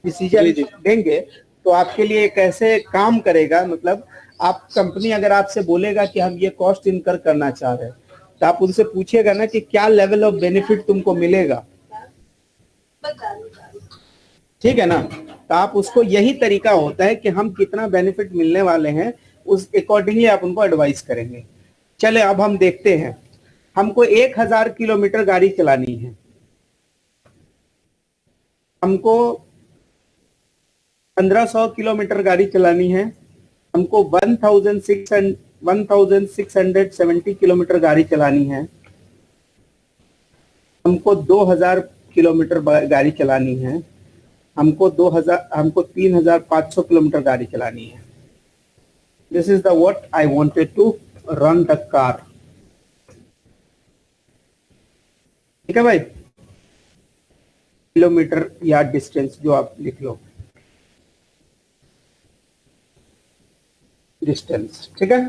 Decision देंगे तो आपके लिए कैसे काम करेगा, मतलब आप कंपनी अगर आपसे बोलेगा कि हम ये कॉस्ट इनकर करना चाह रहे हैं तो आप उनसे पूछिएगा ना कि क्या लेवल ऑफ बेनिफिट तुमको मिलेगा, ठीक है ना। तो आप उसको, यही तरीका होता है कि हम कितना बेनिफिट मिलने वाले हैं उस अकॉर्डिंगली आप उनको एडवाइस करेंगे। चले अब हम देखते हैं, हमको 1000 किलोमीटर गाड़ी चलानी है, हमको 1500 किलोमीटर गाड़ी चलानी है, हमको 1670 किलोमीटर गाड़ी चलानी है, हमको 2000 किलोमीटर गाड़ी चलानी है, हमको 3500 किलोमीटर गाड़ी चलानी है। This is the what I wanted to run the car. ठीक है भाई, किलोमीटर या डिस्टेंस जो आप लिख लो, डिस्टेंस, ठीक है।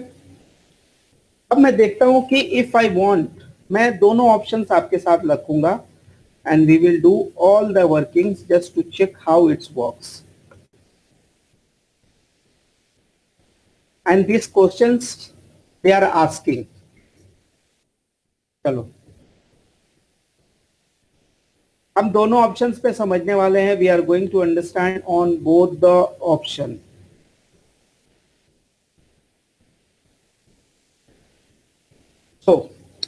अब मैं देखता हूं कि इफ आई वांट, मैं दोनों ऑप्शंस आपके साथ रखूंगा and we will do all the workings just to check how it works. And these questions they are asking. चलो हम दोनों ऑप्शंस पे समझने वाले हैं। We are going to understand on both the option. So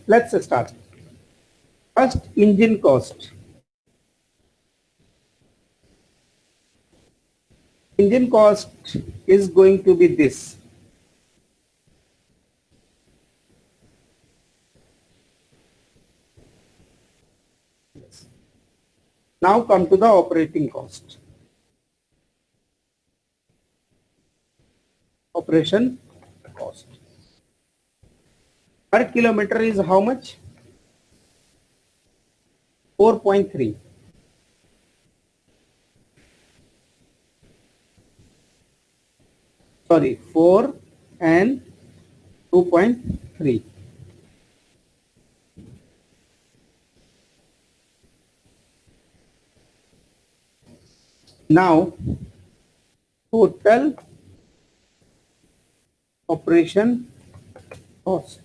let's start. First, engine cost. Engine cost is going to be this. Now come to the operating cost. Operation cost. Per kilometer is how much? 4.3. Sorry, 4 and 2.3. Now, total operation cost.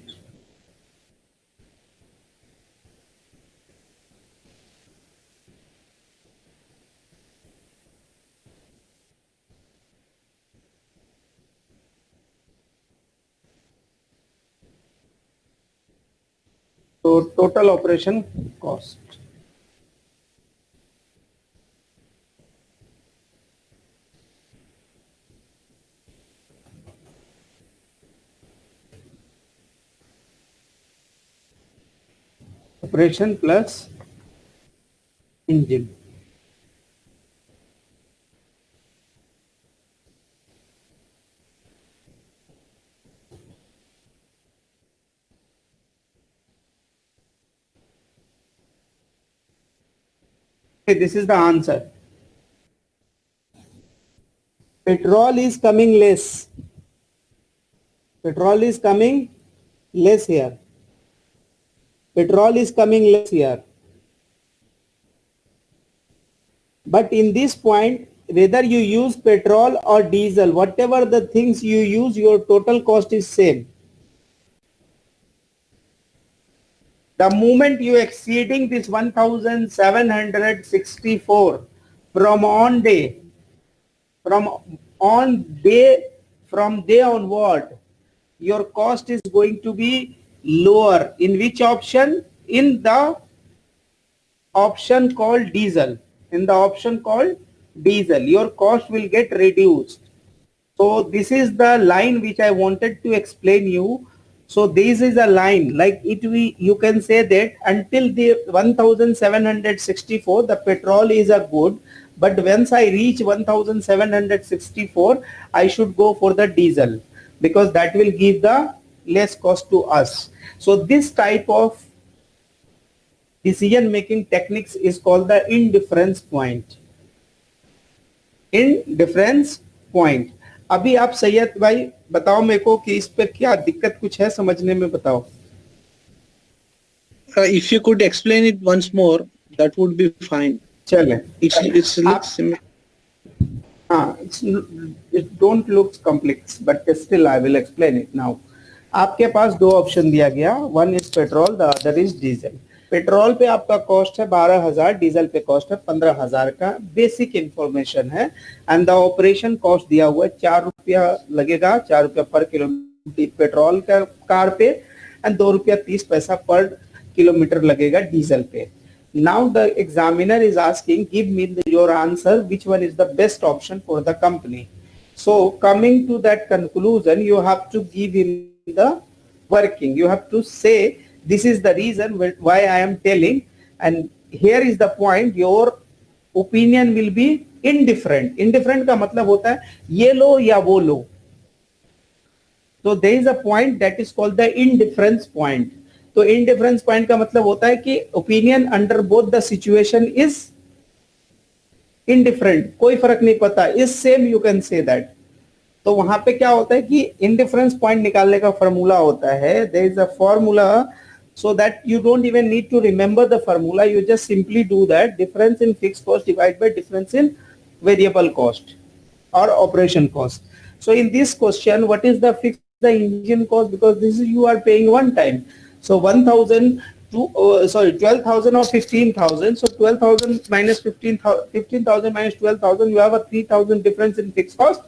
So total operation cost. Operation plus engine. Okay, this is the answer. Petrol is coming less. Petrol is coming less here. Petrol is coming less here. But in this point, whether you use petrol or diesel, whatever the things you use, your total cost is same. The moment you exceeding this 1764 from day onward, your cost is going to be lower. In which option? In the option called diesel. In the option called diesel, your cost will get reduced. So this is the line which I wanted to explain you. So this is a line like you can say that until the 1764 the petrol is a good, but once I reach 1764 I should go for the diesel because that will give the less cost to us. So this type of decision making techniques is called the indifference point. Indifference point. अभी आप सैयद भाई बताओ मेरे को कि इस पे क्या दिक्कत कुछ है समझने में, बताओ. If you could explain it once more, that would be fine. चले It's हाँ, it don't look complex, but still I will explain it now. आपके पास दो ऑप्शन दिया गया, one is petrol, the other is diesel. Petrol पे आपका cost है 12,000, diesel पे कॉस्ट है 15,000 का, बेसिक इंफॉर्मेशन है। एंड द ऑपरेशन कॉस्ट दिया हुआ है 4 रुपया लगेगा, 4 रुपया पर किलोमीटर पेट्रोल का कार पे, एंड 2 रुपया 30 पैसा पर किलोमीटर लगेगा डीजल पे। Now the examiner is asking, give me your answer, which one is the best option for the company. So coming to that conclusion, you have to give him the working. You have to say, this is the reason why I am telling, and here is the point, your opinion will be indifferent. Indifferent का मतलब होता है ये लो या वो लो. So there is a point that is called the indifference point. तो indifference point का मतलब होता है कि opinion under both the situation is indifferent, कोई फर्क नहीं पड़ता, is same, you can say that. तो वहां पे क्या होता है कि इंडिफरेंस पॉइंट निकालने का फॉर्मूला होता है, there is a formula, so that you don't even need to remember the formula, you just simply do that, difference in fix cost divide by difference in variable cost और operation cost. So in this question what is the fix the engine cost, because this is you are paying one time. So 1,000 to 12,000 or 15,000. So 12,000 minus 15,000 minus 12,000, you have a 3,000 difference in fixed cost,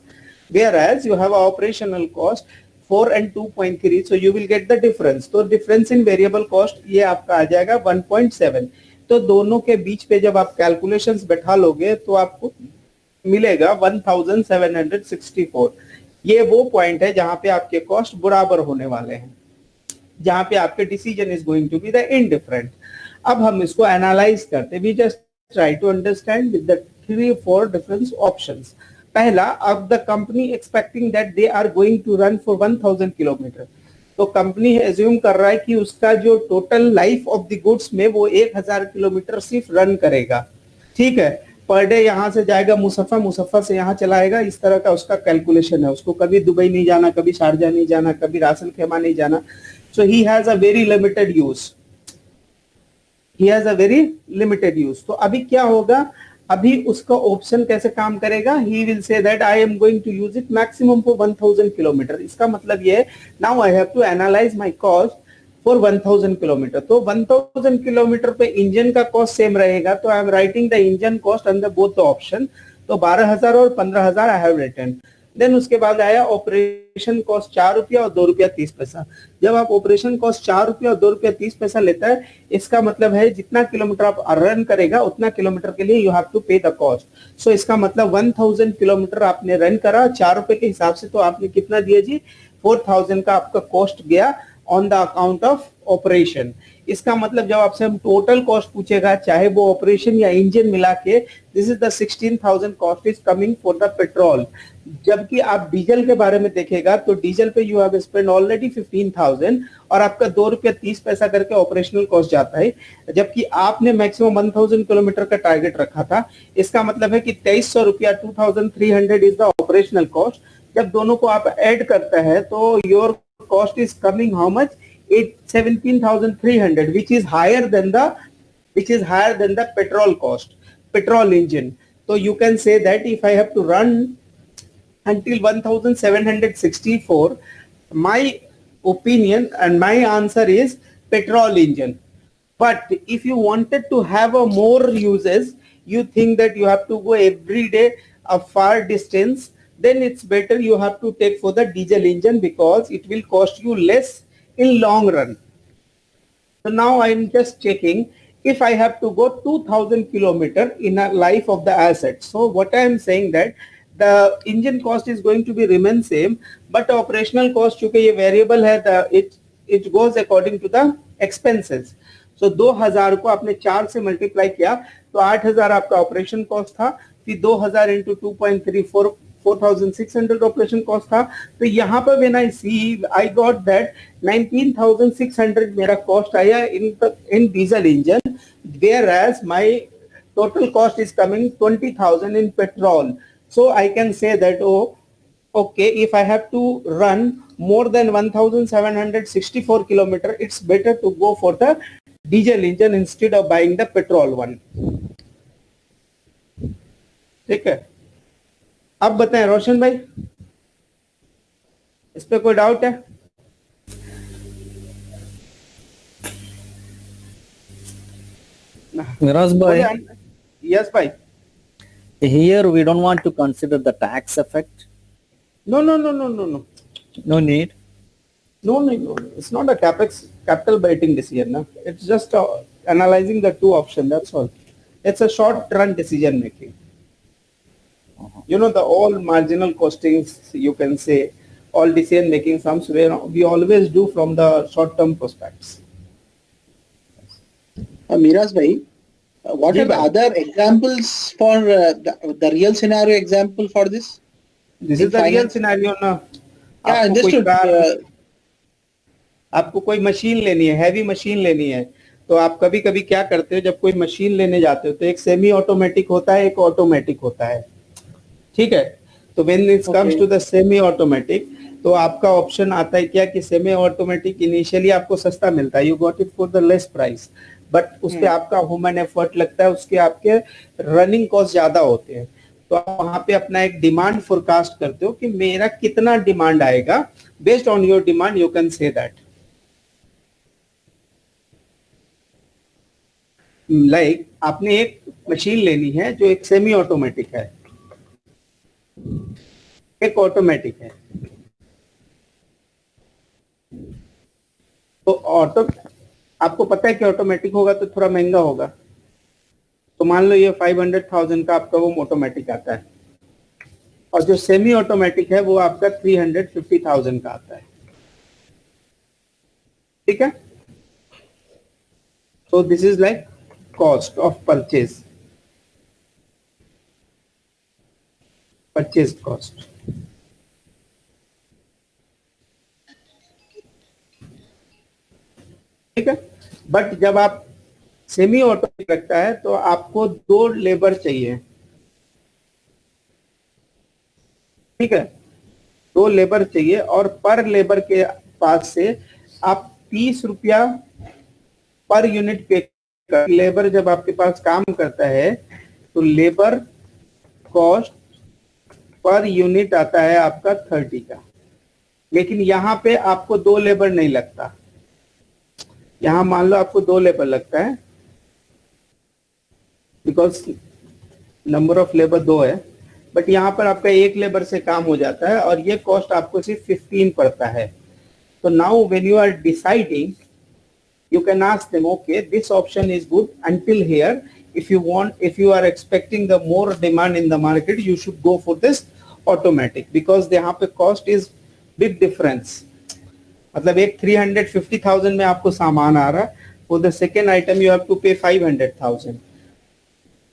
whereas you have a operational cost 4 and 2.3. So you will get the difference. तो difference in variable cost ये आपका आ जाएगा 1.7. तो दोनों के बीच पे जब आप calculations बैठा लोगे तो आपको मिलेगा 1,764. ये वो पॉइंट है जहां पे आपके कॉस्ट बराबर होने वाले हैं, जहां पे आपके decision is going to be the indifferent. अब हम इसको एनालाइज करते, we just try to understand with the 3-4 different options. पहला, अब the company expecting that they are going to run for 1,000 kilometre, तो कंपनी एज्यूम कर रहा है कि उसका जो total life of the goods में वो 1,000 किलोमीटर सिर्फ रन करेगा, ठीक है। पर डे यहाँ से जाएगा मुसफ्फा, मुसफ्फा से यहाँ चलाएगा, इस तरह का उसका कैलकुलेशन है। उसको कभी दुबई नहीं जाना, कभी शारजा नहीं जाना, कभी रासल खेमा नहीं जाना। So he has a very limited use. He has a very limited use. तो अभी क्या होगा, अभी उसका ऑप्शन कैसे काम करेगा, he will say that I am going to use it maximum for 1,000 kilometre. इसका मतलब ये है, now I have to analyze my cost for 1,000 kilometre. तो 1,000 किलोमीटर पे इंजन का कॉस्ट सेम रहेगा, तो I am writing the engine cost under both the option. तो 12,000 और 15,000 आई हैव रिटन। देन उसके बाद आया ऑपरेशन कॉस्ट 4 रुपया और 2 रुपया 30 पैसा। जब आप ऑपरेशन कॉस्ट 4 रुपया और 2 रुपया 30 पैसा लेता है, इसका मतलब है जितना किलोमीटर आप रन करेगा उतना किलोमीटर के लिए यू हैव टू पे द कॉस्ट। सो इसका मतलब 1,000 किलोमीटर आपने रन करा 4 रुपए के हिसाब से, तो आपने कितना दिया जी, 4,000 का आपका कॉस्ट गया on the account of operation. इसका मतलब जब आपसे हम टोटल कॉस्ट पूछेगा, चाहे वो ऑपरेशन या इंजन मिला के, this is the 16,000 cost is coming for the petrol. जबकि आप डीजल के बारे में देखेगा तो डीजल पे यू हैव स्पेंड ऑलरेडी 15,000 और आपका 2 रुपया 30 पैसा करके ऑपरेशनल कॉस्ट जाता है, जबकि आपने मैक्सिमम 1,000 किलोमीटर का टारगेट रखा था। इसका मतलब है कि 2,300 रुपया 2,300 इज द ऑपरेशनल कॉस्ट। जब दोनों को आप ऐड करता है तो your cost is coming how much, 17,300, which is higher than the petrol cost, petrol engine. So you can say that if I have to run until 1,764, my opinion and my answer is petrol engine. But if you wanted to have a more uses, you think that you have to go every day a far distance, then it's better you have to take for the diesel engine, because it will cost you less in long run. So now I am just checking if I have to go 2,000 kilometer in a life of the asset. So what I am saying that the engine cost is going to be remain same, but operational cost चूंकि ये variable है, it goes according to the expenses. So 2,000 को आपने 4 से multiply किया तो 8,000 आपका operation cost था, फिर 2,000 इंटू 2.34 4,600 ऑपरेशन कॉस्ट था। तो यहाँ पर when I see I got that 19,600 मेरा कॉस्ट आया in diesel engine, whereas my total cost is coming 20,000 in petrol. So I can say that, oh, okay, if I have to run more than 1,764 kilometer, it's better to go for the diesel engine instead of buying the petrol one. ठीक है। अब बताएं रोशन भाई, इस पे कोई doubt है? Miraz बोले bhai, यस भाई. here we don't want to consider the tax effect. No, no, no, no, no, no. No need. No, no, no. It's not a capex capital budgeting decision. No? It's just analyzing the two options. That's all. It's a short run decision making. You know, the all marginal costings, you can say, all decision making sums we always do from the short term prospects. Miraz bhai, what ji are the भाई. other examples for the real scenario example for this This in is the real finance? scenario ना. Yeah, आपको कोई understood. Car, आपको कोई machine लेनी है, heavy machine लेनी है, तो आप कभी कभी क्या करते हो, जब कोई मशीन लेने जाते हो तो एक सेमी ऑटोमेटिक होता है, एक ऑटोमेटिक होता है, ठीक है? तो when it comes Okay. To the semi automatic, तो आपका ऑप्शन आता है क्या कि सेमी ऑटोमेटिक इनिशियली आपको सस्ता मिलता है, you got it for the less price, but उस पे आपका ह्यूमन एफर्ट लगता है, उसके आपके रनिंग कॉस्ट ज्यादा होते हैं, तो आप वहां पे अपना एक डिमांड फोरकास्ट करते हो कि मेरा कितना डिमांड आएगा, based on your demand you can say that. Like आपने एक मशीन लेनी है जो एक सेमी ऑटोमेटिक है, एक ऑटोमेटिक है, तो ऑटो, आपको पता है कि ऑटोमेटिक होगा तो थोड़ा महंगा होगा, तो मान लो ये 500,000 का आपका वो ऑटोमेटिक आता है, और जो सेमी ऑटोमेटिक है वो आपका 350,000 का आता है, ठीक है? So this is like cost of purchase, purchase cost. ठीक है? बट जब आप सेमी ऑटोमेटिक रखता है तो आपको 2 लेबर चाहिए, ठीक है? 2 लेबर चाहिए, और पर लेबर के पास से आप 30 रुपया पर यूनिट पे कर. लेबर जब आपके पास काम करता है तो लेबर कॉस्ट पर यूनिट आता है आपका 30 का, लेकिन यहाँ पे आपको 2 लेबर नहीं लगता, यहाँ मान लो आपको 2 लेबर लगता है, बिकॉज नंबर ऑफ लेबर 2 है, बट यहाँ पर आपका 1 लेबर से काम हो जाता है, और ये कॉस्ट आपको सिर्फ 15 पड़ता है. तो now when you are deciding, you can ask them, okay, this option is good until here, if you want, if you are expecting the more demand in the market, you should go for this automatic, because यहाँ पे cost is big difference. मतलब एक 350,000 में आपको सामान आ रहा है, for the second item you have to pay 500,000,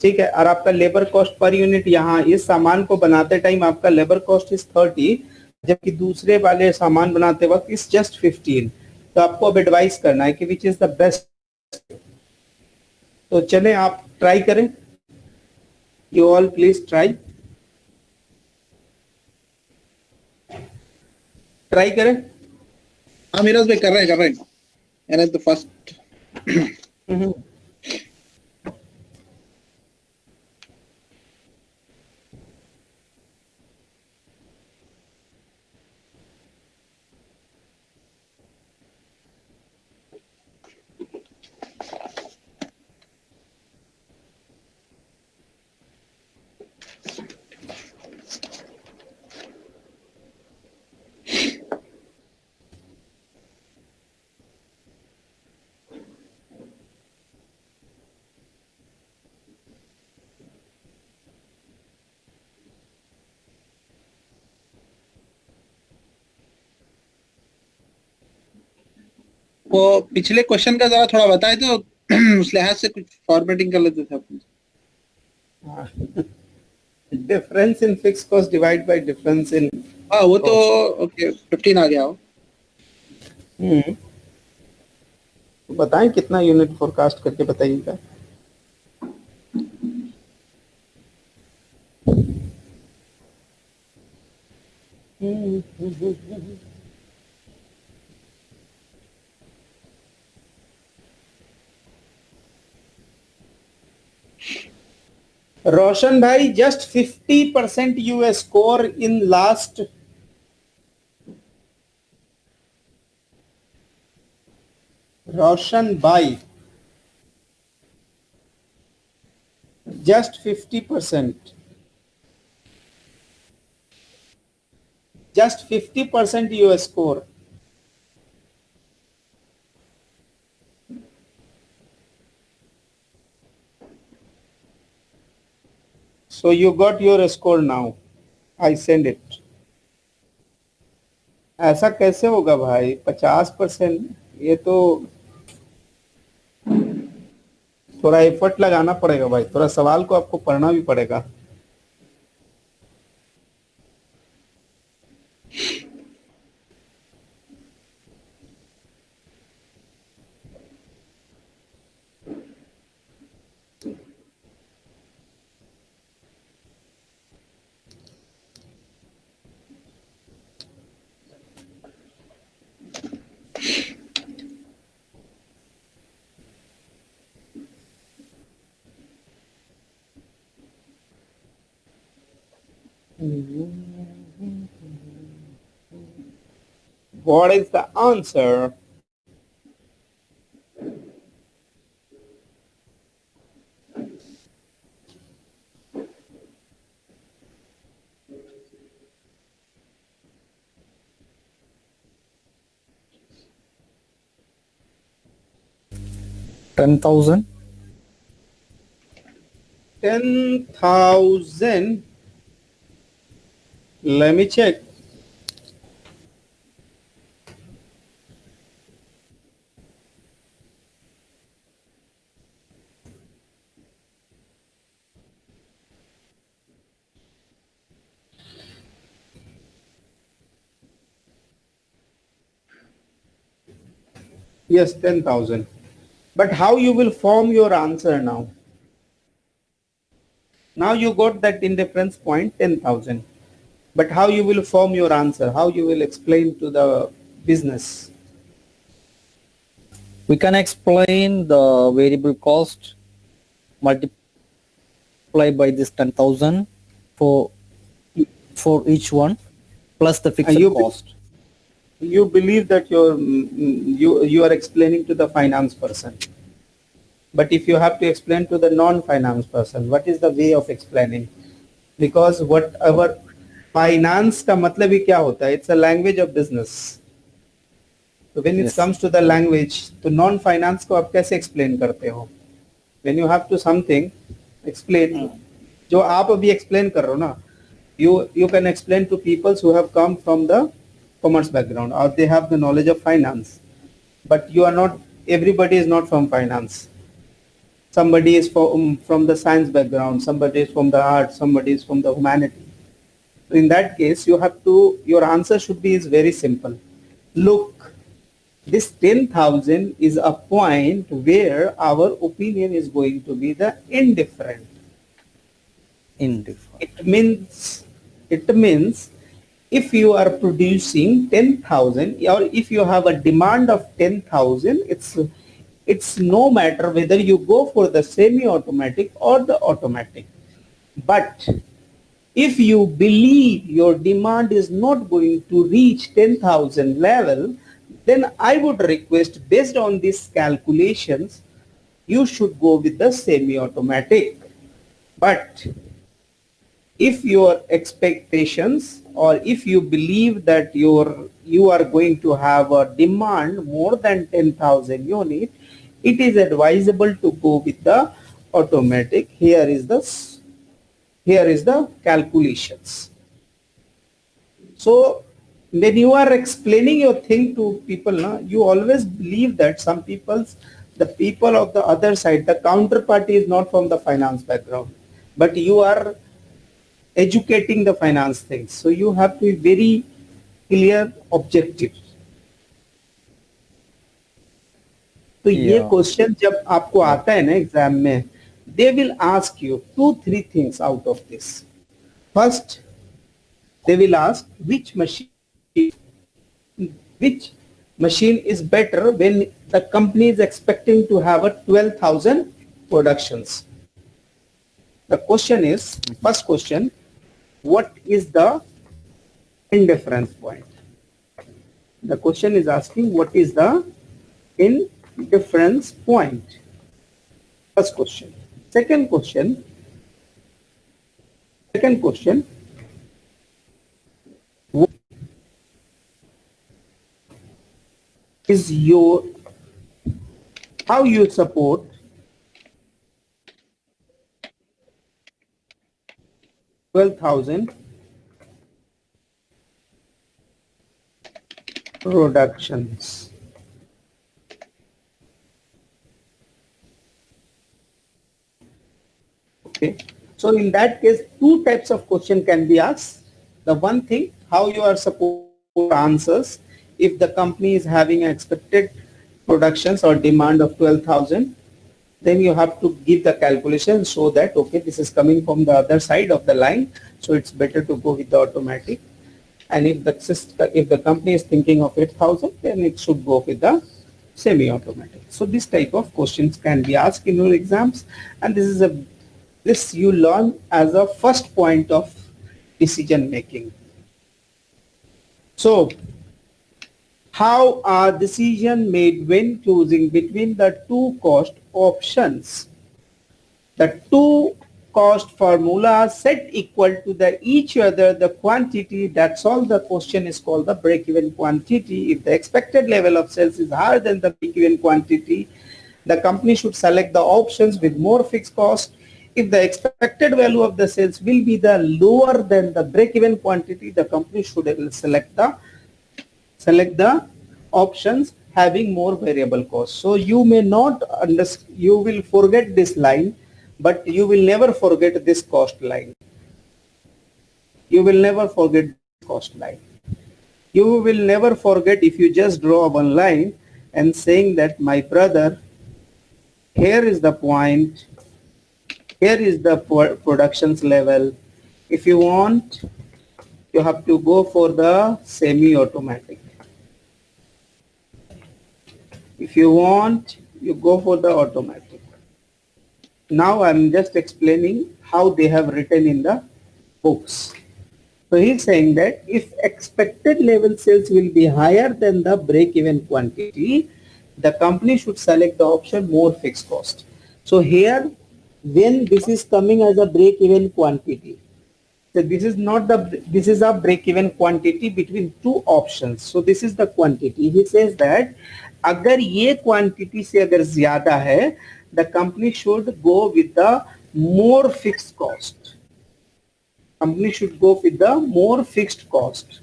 ठीक है? और आपका लेबर कॉस्ट पर यूनिट यहाँ इस सामान को बनाते टाइम आपका लेबर कॉस्ट इज 30, जबकि दूसरे वाले सामान बनाते वक्त इज जस्ट 15. तो आपको अब एडवाइस करना है कि विच इज द बेस्ट. तो चले आप ट्राई करें, you all please try, try करें. हाँ मिराज भाई कर रहे हैं. And at the first वो पिछले क्वेश्चन का जरा थोड़ा बताए तो उस लिहाज से कुछ फॉर्मेटिंग कर लेते थे अपन. Difference in fix cost divide by difference in, हाँ वो तो ओके 15 आ गया हो. तो बताएं कितना यूनिट फोरकास्ट करके बताइएगा. रोशन भाई just 50% you score in last. रोशन भाई just 50%. Just 50% you score. So you got your score now. I send it. ऐसा कैसे होगा भाई? 50%? ये तो थोड़ा एफर्ट लगाना पड़ेगा भाई, थोड़ा सवाल को आपको पढ़ना भी पड़ेगा. What is the answer? $10,000. 10,000. Let me check. Yes, 10,000. But how you will form your answer now? Now you got that indifference point 10,000. But how you will form your answer? How you will explain to the business? We can explain the variable cost multiply by this 10,000 for each one plus the fixed you- cost. You believe that you are explaining to the finance person. But if you have to explain to the non-finance person, what is the way of explaining? Because whatever finance का मतलब ही क्या होता है? It's a language of business. So when it Yes. comes to the language, तो non-finance को आप कैसे explain करते हो? When you have to something explain, जो आप अभी explain कर रहे हो ना, you can explain to people who have come from the commerce background or they have the knowledge of finance. But you are not. Everybody is not from finance. Somebody is from the science background, somebody is from the arts, somebody is from the humanity. So in that case, your answer should be is very simple. Look, this 10,000 is a point where our opinion is going to be the indifferent. Indifferent. It means if you are producing 10,000 or if you have a demand of 10,000, it's no matter whether you go for the semi-automatic or the automatic. But if you believe your demand is not going to reach 10,000 level, then I would request, based on these calculations, you should go with the semi-automatic. But if your expectations or if you believe that you are going to have a demand more than 10,000 unit, it is advisable to go with the automatic. Here is the calculations. So when you are explaining your thing to people, you always believe that the people of the other side, the counterparty is not from the finance background, but you are educating the finance things. So you have to be very clear objective. तो ये question जब आपको आता है ना exam में, they will ask you 2-3 things out of this. First, they will ask which machine is better when the company is expecting to have a 12,000 productions. The question is, first question, what is the indifference point? The question is asking what is the indifference point? First question. Second question, what is your, how you support $12,000 productions? Okay, so in that case, two types of question can be asked. The one thing, how you are supposed to answers if the company is having expected productions or demand of 12,000, then you have to give the calculation so that, okay, this is coming from the other side of the line, so it's better to go with the automatic. And if the company is thinking of 8,000, then it should go with the semi-automatic. So this type of questions can be asked in your exams, and this you learn as a first point of decision making. So how are decision made when choosing between the two cost options? The two cost formulas set equal to the each other the quantity, that's all the question is called the break-even quantity. If the expected level of sales is higher than the break-even quantity, the company should select the options with more fixed cost. If the expected value of the sales will be the lower than the break-even quantity, the company should select the options having more variable cost. So you may not understand, you will forget this line, but you will never forget this cost line. You will never forget this cost line. You will never forget if you just draw one line and saying that, my brother, here is the point, here is the productions level. If you want, you have to go for the semi-automatic. If you want, you go for the automatic. Now I'm just explaining how they have written in the books. So he's saying that if expected level sales will be higher than the break-even quantity, the company should select the option more fixed cost. So here, when this is coming as a break-even quantity, so this is a break-even quantity between two options. So this is the quantity. He says that अगर ये quantity से अगर ज़्यादा है, the company should go with the more fixed cost. Company should go with the more fixed cost.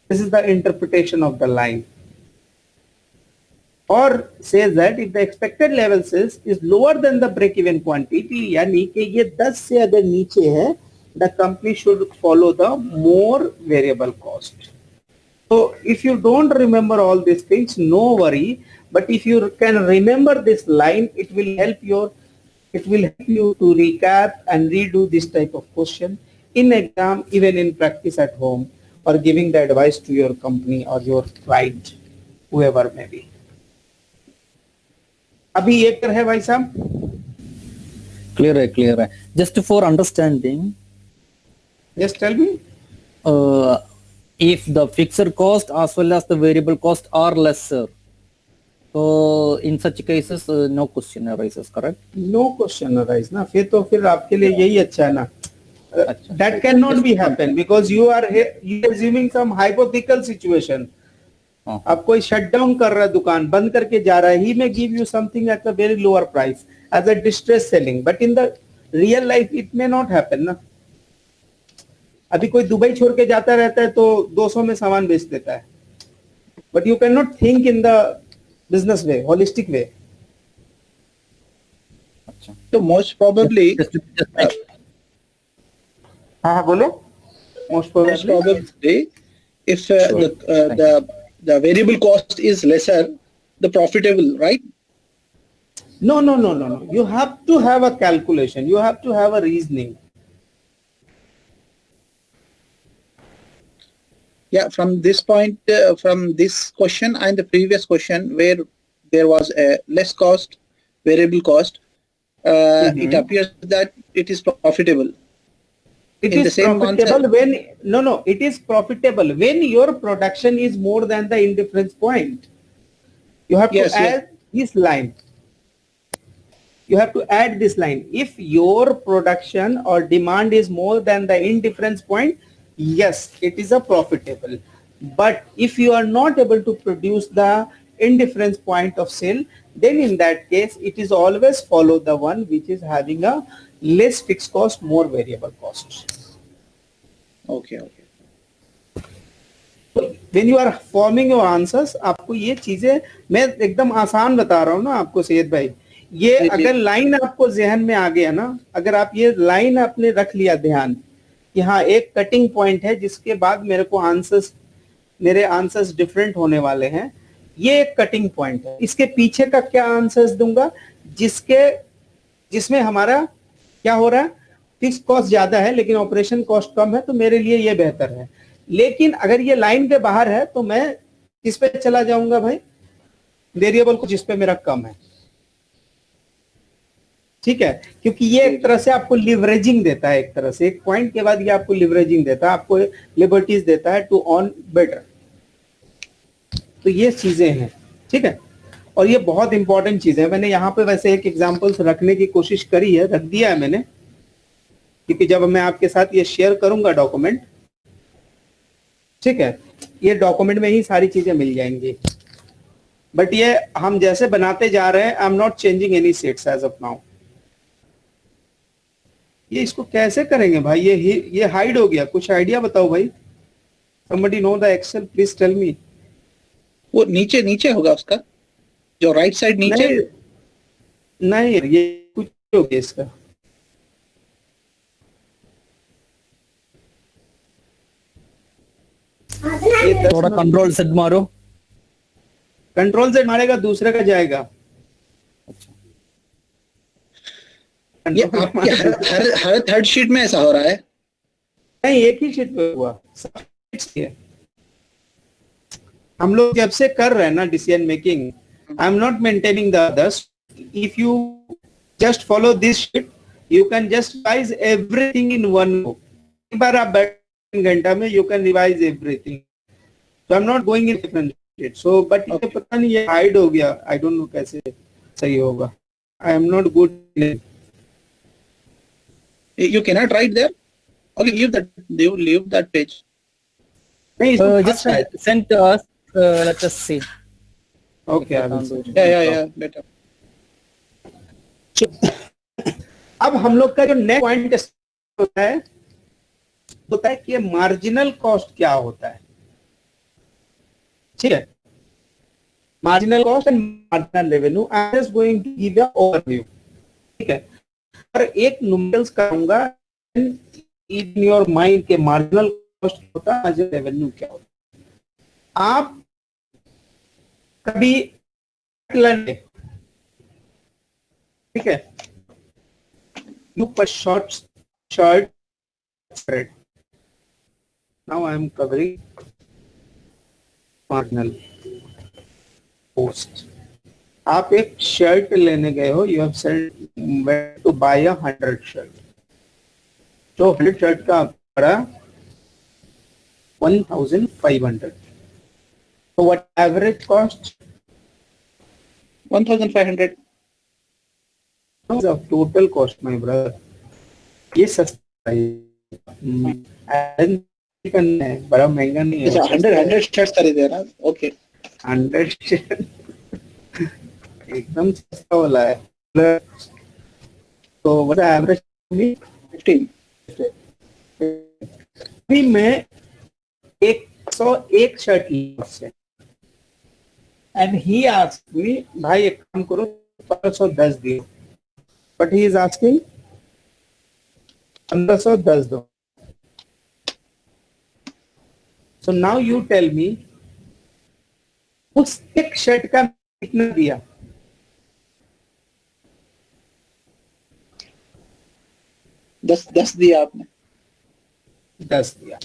This is the interpretation of the line. Or says that if the expected level sales is lower than the break-even quantity, यानी कि ये 10 से अगर नीचे है, the company should follow the more variable cost. So if you don't remember all these things, no worry. But if you can remember this line, it will help you to recap and redo this type of question in exam, even in practice at home, or giving the advice to your company or your client, whoever may be. अभी ये कर है भाई साहब? Clear है. Just for understanding. Yes, tell me. If the fixed cost as well as the variable cost are lesser, so in such cases no question arises, correct? No question arises ना, फिर आपके लिए यही अच्छा है ना. That cannot be happen because you are assuming some hypothetical situation. आप कोई shut down कर रहा है, दुकान बंद करके जा रहा है, he may give you something at a very lower price as a distress selling, but in the real life it may not happen ना. अभी कोई दुबई छोड़ के जाता रहता है तो 200 में सामान बेच देता है, but you cannot think in the business way, holistic way. So most probably, हाँ बोले. Most probably, if the variable cost is lesser, the profitable, right? No. You have to have a calculation. You have to have a reasoning. Yeah, from this point, from this question and the previous question where there was a less cost, variable cost, it appears that it is profitable. It In the is same profitable concept. when it is profitable when your production is more than the indifference point. You have Yes, to yes. add this line. You have to add this line. If your production or demand is more than the indifference point, yes, it is a profitable. But if you are not able to produce the indifference point of sale, then in that case, it is always follow the one which is having a less fixed cost, more variable cost. Okay, okay. When you are forming your answers, आपको ये चीजें मैं एकदम आसान बता रहा हूँ ना आपको सैयद भाई, ये जी, जी। अगर लाइन आपको जहन में आ गया ना, अगर आप ये लाइन आपने रख लिया ध्यान कि हाँ एक कटिंग पॉइंट है जिसके बाद मेरे आंसर्स डिफरेंट होने वाले हैं, ये एक कटिंग पॉइंट है, इसके पीछे का क्या आंसर्स दूंगा जिसमें हमारा क्या हो रहा है, फिक्स कॉस्ट ज्यादा है लेकिन ऑपरेशन कॉस्ट कम है, तो मेरे लिए ये बेहतर है। लेकिन अगर ये लाइन के बाहर है तो मैं किस पे चला जाऊंगा भाई, वेरिएबल को जिस पे मेरा कम है। ठीक है, क्योंकि ये एक तरह से आपको लिवरेजिंग देता है, एक तरह से एक पॉइंट के बाद ये आपको लिवरेजिंग देता है, आपको लिबर्टीज देता है टू ऑन बेटर। तो ये चीजें हैं, ठीक है, और ये बहुत इंपॉर्टेंट चीज है। मैंने यहाँ पे वैसे एक एग्जांपल्स रखने की कोशिश करी है, रख दिया है मैंने, क्योंकि जब मैं आपके साथ ये शेयर करूंगा डॉक्यूमेंट, ठीक है, ये डॉक्यूमेंट में ही सारी चीजें मिल जाएंगी। बट ये हम जैसे बनाते जा रहे हैं, I am not changing any sets as of now. ये इसको कैसे करेंगे भाई, ये हाइड हो गया, कुछ आइडिया बताओ भाई। somebody know the excel, please tell me। वो नीचे नीचे होगा उसका, जो राइट साइड नीचे। नहीं ये कुछ हो गया इसका, थोड़ा कंट्रोल सेट मारो। कंट्रोल से मारेगा दूसरे का जाएगा। ये आपके हर थर्ड शीट में ऐसा हो रहा है? नहीं, एक ही शीट पे हुआ। हम लोग जब से कर रहे हैं ना decision making, I am not maintaining the others. If you just follow this sheet, you can just revise everything in one go. एक बार आप बैठ घंटा में you can revise everything. So I'm not going in different states. So, but ये पता नहीं ये hide हो गया, I don't know कैसे सही होगा। I am not good in it. You cannot write there. Okay, leave that page. नहीं इसको Just send to us. Let us see. Okay, I will send. Yeah, better. अब हम लोग का जो नेक्स्ट पॉइंट होता है कि ये मार्जिनल कॉस्ट क्या होता है। ठीक है, marginal cost and marginal revenue. I am just going to give a overview. ठीक है, और एक न्यूमेरिकल्स कराऊंगा इन योर माइंड के मार्जिनल कॉस्ट होता है, मार्जिनल रेवेन्यू क्या होता है। आप कभी ठीक है, you put short spread. Now I am covering marginal cost. आप एक शर्ट लेने गए हो, you have said to buy 100 shirt, तो 100 शर्ट का पड़ा 1500. So what average cost? 1500. Of total cost, my brother. ये सस्ता है, बड़ा महंगा नहीं है। 100 शर्ट्स खरीदे ना? ओके, 100 एकदम सस्ता वाला है। तो what average 15. भी मैं 101 शर्ट ली उससे, एंड ही आस्क्ड मी भाई एक काम करो 1510 दियो, बट ही इज आस्किंग 1510 दो। So now you tell me उस एक शर्ट का कितना दिया? 10 दिया आपने? 10 दिया।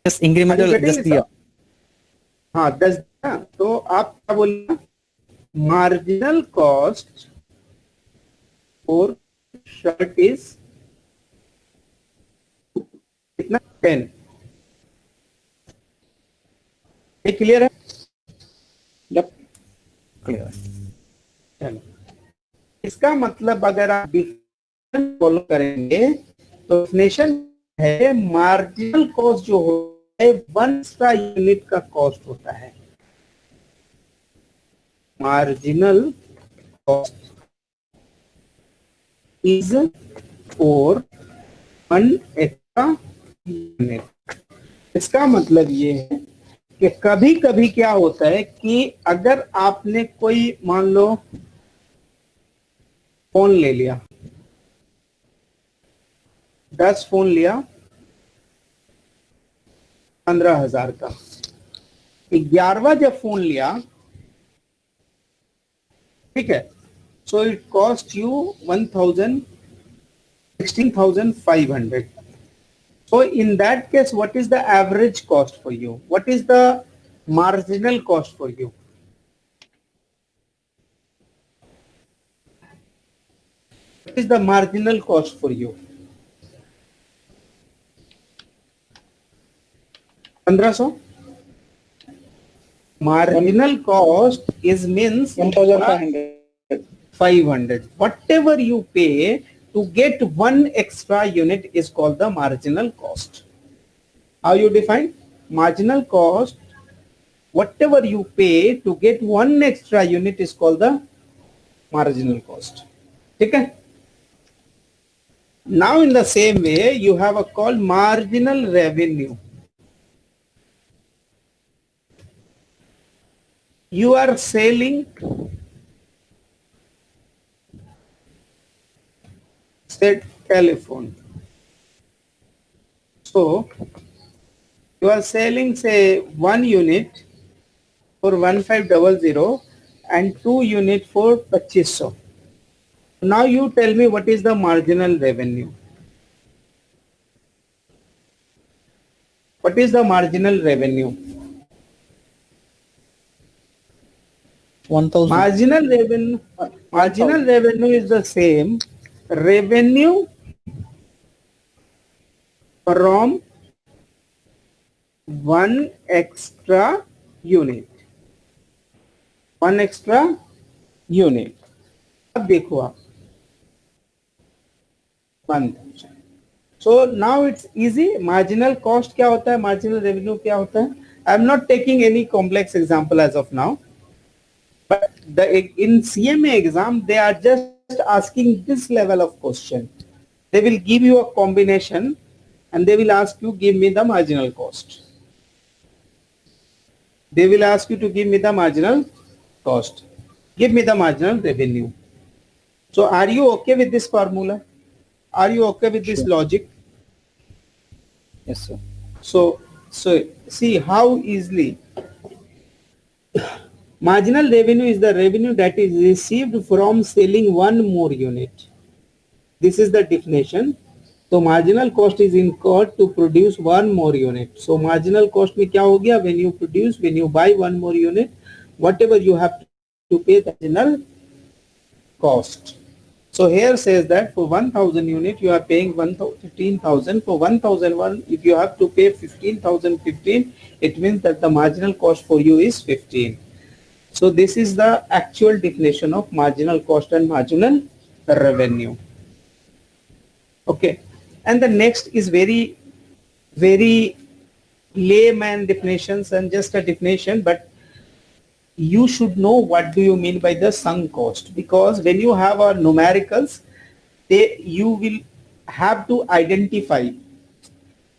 इंक्रीमेंटल 10 दिया। हाँ 10 दिया। तो आप क्या बोलना, marginal cost for shirt is कितना 10. ये क्लियर है? Yep. Clear. चलो, इसका मतलब अगर आप डिफिनेशन फॉलो करेंगे तो डिफिनेशन है मार्जिनल कॉस्ट जो होता है 1 एक्स्ट्रा यूनिट का कॉस्ट होता है. Marginal cost is for 1 extra unit. इसका मतलब ये है कि कभी कभी क्या होता है कि अगर आपने कोई मान लो फोन ले लिया, 10 फोन लिया 15,000 का, 11वां जब फोन लिया, ठीक है, so it cost you 16,500. So in that case, what is the average cost for you? What is the marginal cost for you? What is the marginal cost for you? 1500. Marginal cost is means 1,500. 500. Whatever you pay to get 1 extra unit is called the marginal cost. How you define? Marginal cost, whatever you pay to get 1 extra unit is called the marginal cost. Okay? Now in the same way, you have a called marginal revenue. You are selling said telephone. So you are selling say 1 unit for 1500 and 2 unit for 2500. Now you tell me what is the marginal revenue. What is the marginal revenue? 1,000. Marginal revenue is the same revenue from 1 extra unit. 1 extra unit. अब देखो आप 1,000. So now it's easy. Marginal cost क्या होता है? Marginal revenue क्या होता है? I'm not taking any complex example as of now. But in CMA exam, they are just asking this level of question. They will give you a combination and they will ask you, give me the marginal cost. They will ask you to give me the marginal cost. Give me the marginal revenue. So are you okay with this formula? Are you okay with this logic? Yes, sir. So see how easily. Marginal revenue is the revenue that is received from selling 1 more unit. This is the definition. So marginal cost is incurred to produce 1 more unit. So marginal cost में क्या हो गया? When you buy 1 more unit, whatever you have to pay the marginal cost. So here says that for 1,000 unit you are paying 15,000. For 1,001 if you have to pay 15,015, it means that the marginal cost for you is 15. So this is the actual definition of marginal cost and marginal revenue. Okay, and the next is very layman definitions and just a definition, but you should know what do you mean by the sunk cost, because when you have a numericals, you will have to identify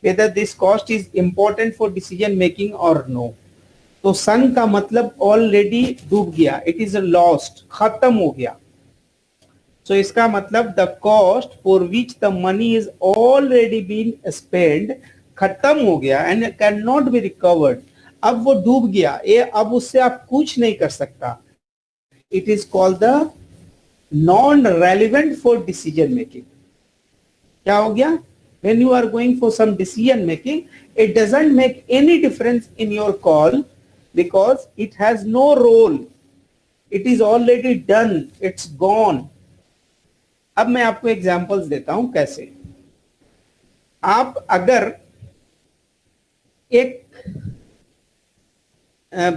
whether this cost is important for decision making or no. तो सन का मतलब already डूब गया, it is lost, खत्म हो गया. So इसका मतलब the cost for which the money is already been spend, खत्म हो गया and can not be recovered. अब वो डूब गया, ये अब उससे आप कुछ नहीं कर सकता. It is called the non relevant for decision making. क्या हो गया? When you are going for some decision making, it doesn't make any difference in your call because it has no role. It is already done, it's gone. अब मैं आपको examples देता हूं कैसे। आप अगर एक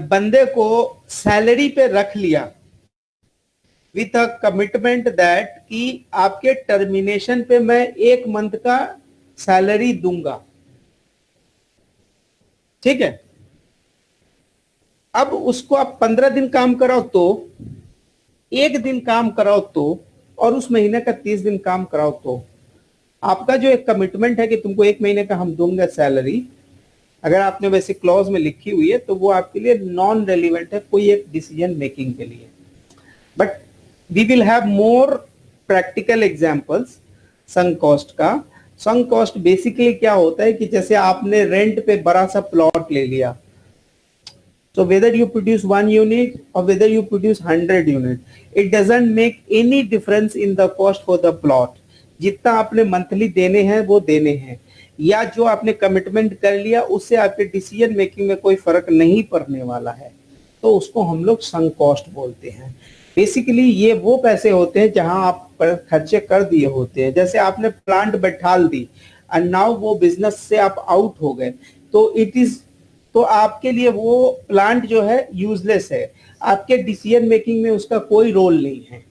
बंदे को सैलरी पे रख लिया विथ अ कमिटमेंट दैट कि आपके टर्मिनेशन पे मैं 1 मंथ का सैलरी दूंगा, ठीक है। अब उसको आप 15 दिन काम कराओ तो, 1 दिन काम कराओ तो, और उस महीने का 30 दिन काम कराओ तो, आपका जो एक कमिटमेंट है कि तुमको 1 महीने का हम दूंगा सैलरी, अगर आपने वैसे क्लॉज में लिखी हुई है तो वो आपके लिए नॉन रेलिवेंट है कोई एक डिसीजन मेकिंग के लिए। But we will have more practical examples sunk cost का। संक कॉस्ट बेसिकली क्या होता है कि जैसे आपने रेंट पे बड़ा सा प्लॉट ले लिया, so whether you produce 1 unit or whether you produce 100 unit, it doesn't make any difference in the cost for the plot. जितना आपने मंथली देने हैं वो देने हैं, या जो आपने कमिटमेंट कर लिया उससे आपके डिसीजन मेकिंग में कोई फर्क नहीं पड़ने वाला है, तो उसको हम लोग संक कॉस्ट बोलते हैं। बेसिकली ये वो पैसे होते हैं जहां आप खर्चे कर दिए होते हैं, जैसे आपने प्लांट बैठाल दी एंड नाउ वो बिजनेस से आप आउट हो गए, तो इट इज, तो आपके लिए वो प्लांट जो है यूजलेस है, आपके डिसीजन मेकिंग में उसका कोई रोल नहीं है।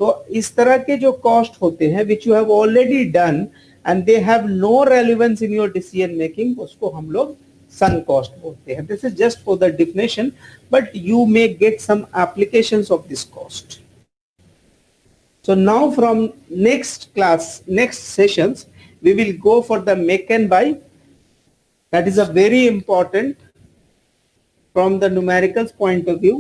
तो इस तरह के जो कॉस्ट होते हैं which you have already done and they have no relevance in your decision making, उसको हम लोग sunk cost बोलते हैं। This is just for the definition, but you may get some applications of this cost. So now from next class, next sessions, we will go for the make and buy. That is a very important from the numericals point of view.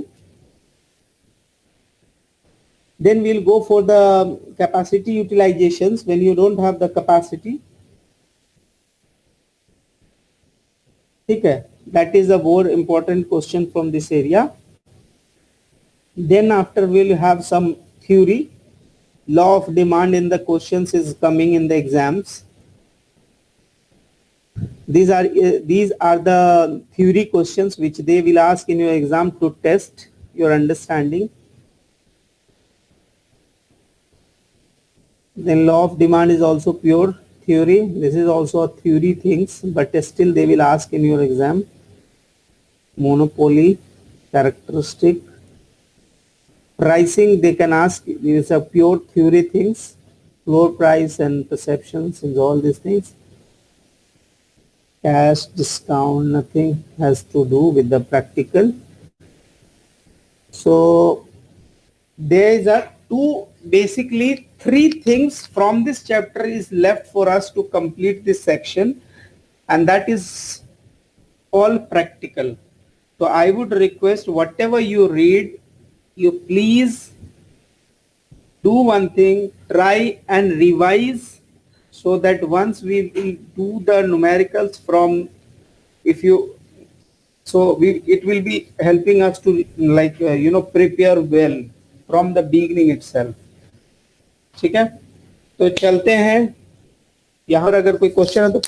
Then we'll go for the capacity utilizations when you don't have the capacity. ठीक है, that is a more important question from this area. Then after we'll have some theory. Law of demand in the questions is coming in the exams. These are the theory questions which they will ask in your exam to test your understanding. Then law of demand is also pure theory. This is also a theory things, but still they will ask in your exam. Monopoly, characteristic, pricing they can ask. These are pure theory things. Floor price and perceptions and all these things. Cash, discount, nothing has to do with the practical. So there are basically 3 things from this chapter is left for us to complete this section, and that is all practical. So I would request whatever you read, you please do one thing, try and revise, so that once we will do the numericals from, if you, so it will be helping us to like prepare well from the beginning itself. ठीक है, तो चलते हैं। यहाँ पर अगर कोई question है तो